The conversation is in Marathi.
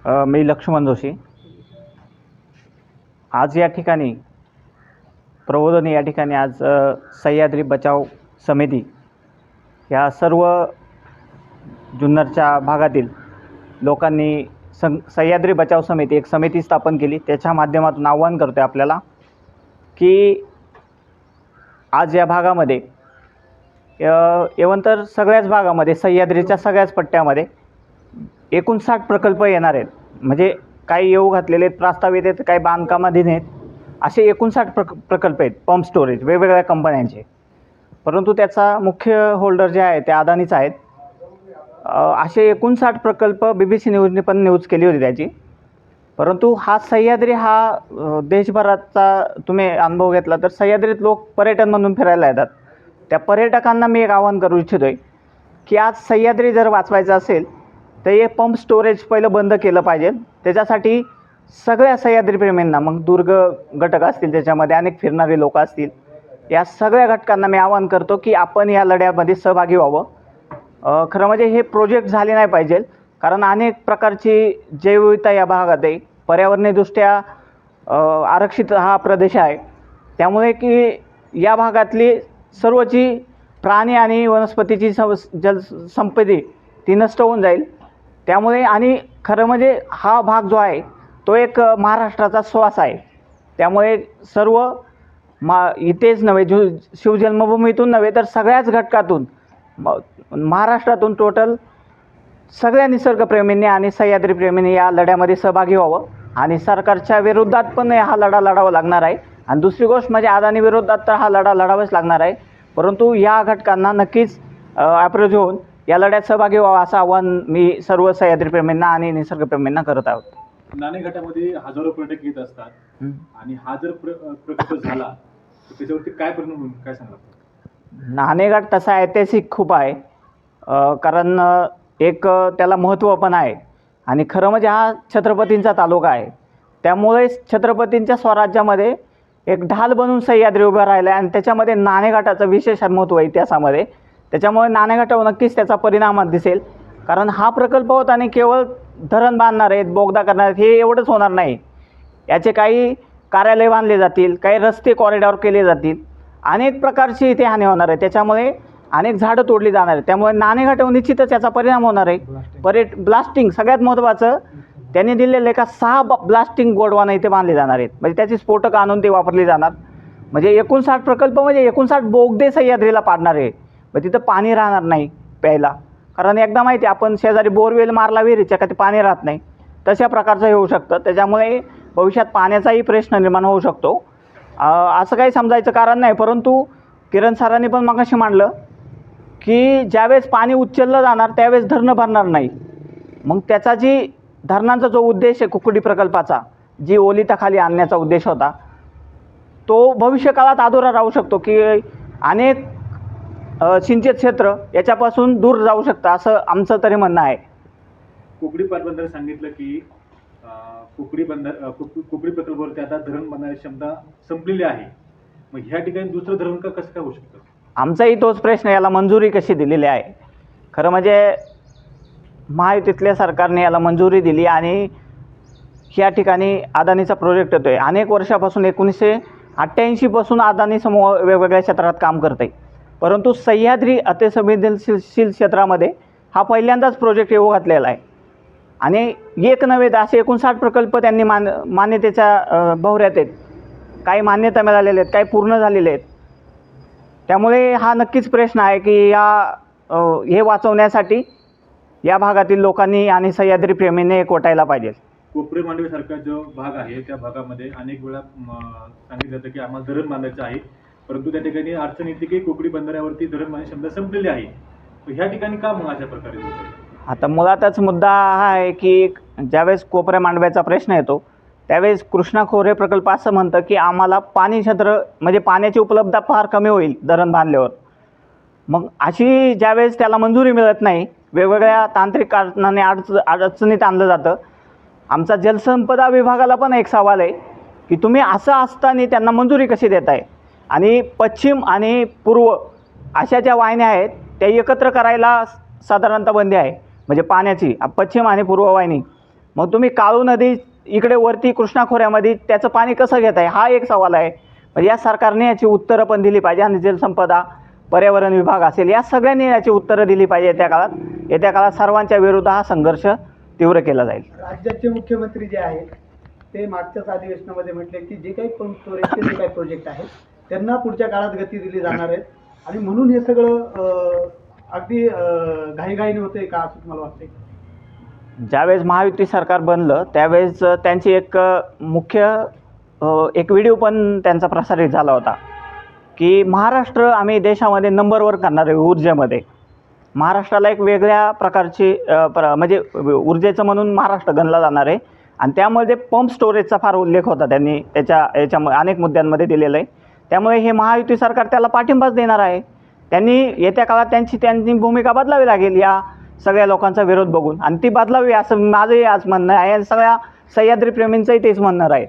मी लक्ष्मण जोशी. आज या ठिकाणी प्रबोधन या ठिकाणी आज सह्याद्री बचाव समिती या सर्व जुन्नरच्या भागातील लोकांनी सह्याद्री बचाव समिती एक समिती स्थापन केली. त्याच्या माध्यमातून आव्हान करतोय आपल्याला की आज या भागामध्ये एवंतर सगळ्याच भागामध्ये सह्याद्रीच्या सगळ्याच पट्ट्यामध्ये 59 प्रकल्प येणार आहेत. म्हणजे काही येऊ घातलेले आहेत, प्रस्तावित आहेत, काही बांधकामाधीन आहेत, असे 59 प्रकल्प आहेत पंप स्टोरेज वेगवेगळ्या कंपन्यांचे. परंतु त्याचा मुख्य होल्डर जे आहे ते अदानीच आहेत. असे 59 प्रकल्प BBC न्यूजने पण न्यूज केली होती त्याची. परंतु हा सह्याद्री हा देशभराचा तुम्ही अनुभव घेतला तर सह्याद्रीत लोक पर्यटन म्हणून फिरायला येतात. त्या पर्यटकांना मी एक आवाहन करू इच्छितो आहे की आज सह्याद्री जर वाचवायचं असेल तर हे पंप स्टोरेज पहिलं बंद केलं पाहिजे. त्याच्यासाठी सगळ्या सह्याद्री प्रेमींना, मग दुर्ग घटक असतील, त्याच्यामध्ये अनेक फिरणारे लोक असतील, या सगळ्या घटकांना मी आवाहन करतो की आपण या लढ्यामध्ये सहभागी व्हावं. खरं म्हणजे हे प्रोजेक्ट झाले नाही पाहिजे, कारण अनेक प्रकारची जैवविविधता या भागात आहे. पर्यावरणीयदृष्ट्या आरक्षित हा प्रदेश आहे. त्यामुळे की या भागातली सर्वची प्राणी आणि वनस्पतीची जलसंपत्ती ती नष्ट होऊन जाईल. त्यामुळे आणि खरं म्हणजे हा भाग जो आहे तो एक महाराष्ट्राचा श्वास आहे. त्यामुळे सर्व इथेच नव्हे, शिवजन्मभूमीतून नव्हे तर सगळ्याच घटकातून, महाराष्ट्रातून टोटल सगळ्या निसर्गप्रेमींनी आणि सह्याद्री प्रेमींनी या लढ्यामध्ये सहभागी व्हावं. आणि सरकारच्या विरोधात पण हा लढा लढावा लागणार आहे. आणि दुसरी गोष्ट म्हणजे अदानी विरोधात तर हा लढा लढावाच लागणार आहे. परंतु या घटकांना नक्कीच अप्रोच होऊन या लढ्यात सहभागी व्हावं असं आवाहन मी सर्व सह्याद्री प्रेमींना आणि निसर्गप्रेमींना करत आहोत. नाणे घाटामध्ये हजारो पर्यटक येत असतात आणि हा जर प्रकल्प झाला तर त्याच्यावरती काय परिणाम होईल, काय सांगा? नाणेघाट तसा ऐतिहासिक खूप आहे, कारण एक त्याला महत्त्व पण आहे. आणि खरं म्हणजे हा छत्रपतींचा तालुका आहे. त्यामुळे छत्रपतींच्या स्वराज्यामध्ये एक ढाल बनून सह्याद्री उभा राहिला आहे आणि त्याच्यामध्ये नाणेघाटाचं विशेष महत्त्व आहे इतिहासामध्ये. त्याच्यामुळे नाणेघाटावर नक्कीच त्याचा परिणाम दिसेल. कारण हा प्रकल्प होता आणि केवळ धरण बांधणार आहेत, बोगदा करणार आहेत, हे एवढंच होणार नाही. याचे काही कार्यालय बांधले जातील, काही रस्ते कॉरिडॉर केले जातील, अनेक प्रकारची इथे हानी होणार आहे. त्याच्यामुळे अनेक झाडं तोडली जाणार आहेत. त्यामुळे नाणेघाटावर निश्चितच याचा परिणाम होणार आहे. ब्लास्टिंग सगळ्यात महत्त्वाचं, त्यांनी दिलेलं एका 6 ब्लास्टिंग गोडवानं इथे बांधले जाणार आहेत. म्हणजे त्याची स्फोटक आणून ते वापरली जाणार. म्हणजे 59 प्रकल्प म्हणजे 59 बोगदे सह्याद्रीला पाडणार आहे. मग तिथं पाणी राहणार नाही प्यायला. कारण एकदा माहिती आहे, आपण शेजारी बोरवेल मारला विहिरीच्या का ते पाणी राहत नाही, तशा प्रकारचं हे होऊ शकतं. त्याच्यामुळे भविष्यात पाण्याचाही प्रश्न निर्माण होऊ शकतो. असं काही समजायचं कारण नाही. परंतु किरण सरांनी पण मगाशी मांडलं की ज्यावेळेस पाणी उचललं जाणार त्यावेळेस धरणं भरणार नाही. मग त्याचा धरणांचा जो उद्देश आहे कुकडी प्रकल्पाचा, जी ओलिताखाली आणण्याचा उद्देश होता, तो भविष्यकाळात अधुरा राहू शकतो की अनेक सिंचित क्षेत्र याच्यापासून दूर जाऊ शकतं, असं आमचं तरी म्हणणं आहे. कुकडी पाटबंधारे सांगितलं की कुकडी प्रकल्पावरती आता धरण बांधण्याची क्षमता संपलेली आहे. मग ह्या ठिकाणी दुसरं धरण कसं काय होऊ शकतं? आमचाही तोच प्रश्न, याला मंजुरी कशी दिलेली आहे. खरं म्हणजे महायुतीतल्या सरकारने याला मंजुरी दिली आणि ह्या ठिकाणी अदानीचा प्रोजेक्ट येतो आहे. अनेक वर्षापासून 1988 पासून अदानी समूह वेगवेगळ्या क्षेत्रात काम करत आहे. परंतु सह्याद्री अतिसंवेदनशील क्षेत्रामध्ये हा पहिल्यांदाच प्रोजेक्ट येऊ घातलेला आहे. आणि एक नव्हे तर असे 59 प्रकल्प त्यांनी मान्यतेच्या भोवऱ्यात आहेत. काही मान्यता मिळालेले आहेत, काही पूर्ण झालेले आहेत. त्यामुळे हा नक्कीच प्रश्न आहे की हे वाचवण्यासाठी या भागातील लोकांनी आणि सह्याद्री प्रेमीने एकवटायला पाहिजे. कोपरे मांडवीसारखा जो भाग आहे त्या भागामध्ये अनेक वेळा सांगितलं जातं की आम्हाला धरण बांधायचं आहे, परंतु त्या ठिकाणी अडचण येते की कुकडी बंधाऱ्यावरती धरण बांधण्याची क्षमता संपलेली आहे. ह्या ठिकाणी का मग अशा प्रकारे होतं? आता मुळातच मुद्दा हा आहे की ज्यावेळेस कोपऱ्या मांडव्याचा प्रश्न येतो त्यावेळेस कृष्णा खोरे प्रकल्प असं म्हणतं की आम्हाला पाणी क्षेत्र म्हणजे पाण्याची उपलब्धता फार कमी होईल धरण बांधल्यावर. मग अशी ज्यावेळेस त्याला मंजुरी मिळत नाही, वेगवेगळ्या तांत्रिक कारणाने अडचणीत आणलं जातं. आमचा जलसंपदा विभागाला पण एक सवाल आहे की तुम्ही असं असताना त्यांना मंजुरी कशी देताय. आणि पश्चिम आणि पूर्व अशा ज्या वाहिन्या आहेत त्या एकत्र करायला साधारणतः बंदी आहे. म्हणजे पाण्याची पश्चिम आणि पूर्व वाहिनी मग तुम्ही काळू नदी इकडे वरती कृष्णा खोऱ्यामध्ये त्याचं पाणी कसं घेत आहे हा एक सवाल आहे. म्हणजे या सरकारने याची उत्तरं पण दिली पाहिजे आणि जलसंपदा पर्यावरण विभाग असेल या सगळ्यांनी याची उत्तरं दिली पाहिजे. येत्या काळात सर्वांच्या विरुद्ध हा संघर्ष तीव्र केला जाईल. राज्याचे मुख्यमंत्री जे आहेत ते मागच्याच अधिवेशनामध्ये म्हटले की जे काही पंप स्टोरेजचे जे काही प्रोजेक्ट आहेत त्यांना पुढच्या काळात गती दिली जाणार आहे आणि म्हणून हे सगळं अगदी घाईघाईने होते का असं तुम्हाला वाटते? ज्यावेळेस महायुती सरकार बनलं त्यावेळेस त्यांची एक मुख्य एक व्हिडिओ पण त्यांचा प्रसारित झाला होता की महाराष्ट्र आम्ही देशामध्ये नंबरवर करणार आहे ऊर्जेमध्ये. महाराष्ट्राला एक वेगळ्या प्रकारची म्हणजे ऊर्जेचं म्हणून महाराष्ट्र गणला जाणार आहे आणि त्यामध्ये पंप स्टोरेजचा फार उल्लेख होता. त्यांनी याच्या अनेक मुद्द्यांमध्ये दिलेलं आहे. त्यामुळे हे महायुती सरकार त्याला पाठिंबाच देणार आहे. त्यांनी येत्या काळात त्यांची भूमिका बदलावी लागेल या सगळ्या लोकांचा विरोध बघून आणि ती बदलावी असं माझंही आज म्हणणं आहे. सगळ्या सह्याद्री प्रेमींचंही तेच म्हणणं आहे.